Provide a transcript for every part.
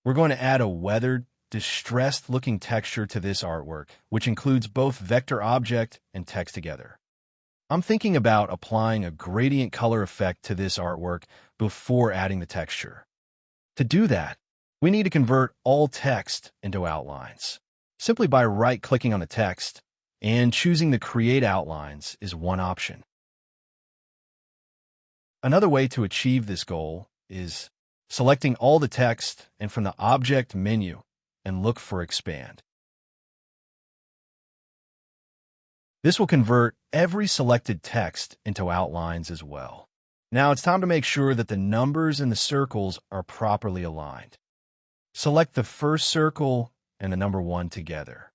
we're going to add a weathered, distressed-looking texture to this artwork, which includes both vector object and text together. I'm thinking about applying a gradient color effect to this artwork before adding the texture. To do that, we need to convert all text into outlines. Simply by right-clicking on the text and choosing the Create Outlines is one option. Another way to achieve this goal is selecting all the text and from the Object menu and look for Expand. This will convert every selected text into outlines as well. Now it's time to make sure that the numbers and the circles are properly aligned. Select the first circle and the number 1 together.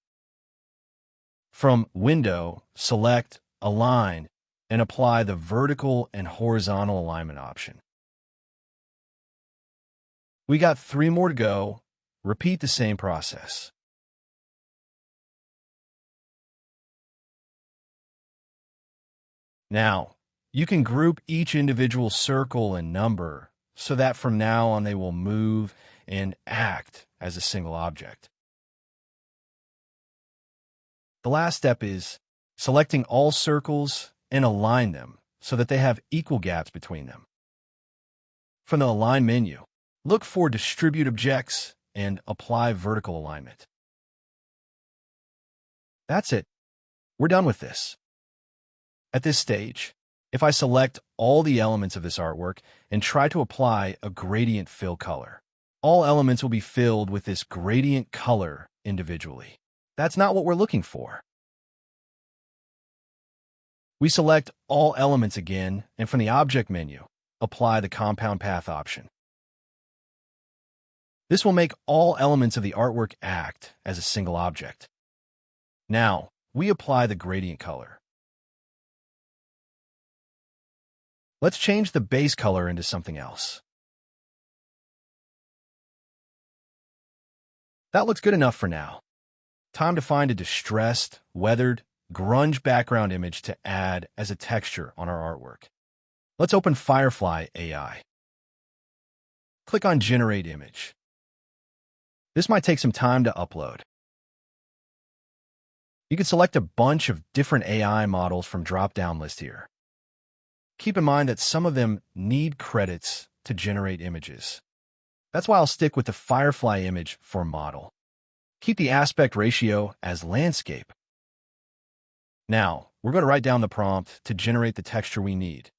From Window, select Align and apply the vertical and horizontal alignment option. We got 3 more to go. Repeat the same process. Now, you can group each individual circle and number so that from now on they will move and act as a single object. The last step is selecting all circles and align them so that they have equal gaps between them. From the Align menu, look for Distribute Objects and apply vertical alignment. That's it. We're done with this. At this stage, if I select all the elements of this artwork and try to apply a gradient fill color, all elements will be filled with this gradient color individually. That's not what we're looking for. We select all elements again, and from the Object menu, apply the Compound Path option. This will make all elements of the artwork act as a single object. Now, we apply the gradient color. Let's change the base color into something else. That looks good enough for now. Time to find a distressed, weathered, grunge background image to add as a texture on our artwork. Let's open Firefly AI. Click on Generate Image. This might take some time to upload. You can select a bunch of different AI models from drop-down list here. Keep in mind that some of them need credits to generate images. That's why I'll stick with the Firefly image for model. Keep the aspect ratio as landscape. Now, we're going to write down the prompt to generate the texture we need.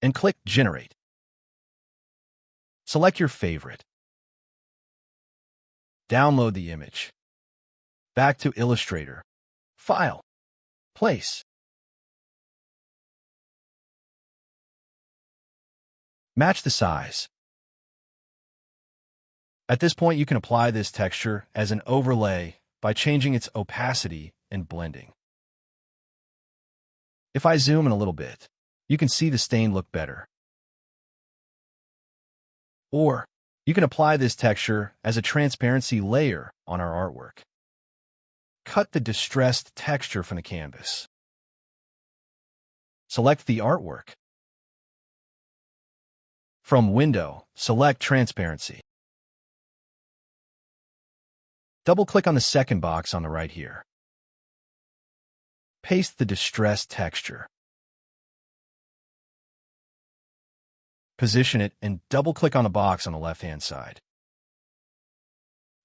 And click Generate. Select your favorite. Download the image. Back to Illustrator. File. Place. Match the size. At this point, you can apply this texture as an overlay by changing its opacity and blending. If I zoom in a little bit, you can see the stain look better. Or you can apply this texture as a transparency layer on our artwork. Cut the distressed texture from the canvas. Select the artwork. From Window, select Transparency. Double-click on the second box on the right here. Paste the distressed texture. Position it and double-click on the box on the left-hand side.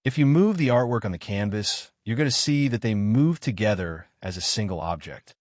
If you move the artwork on the canvas, you're going to see that they move together as a single object.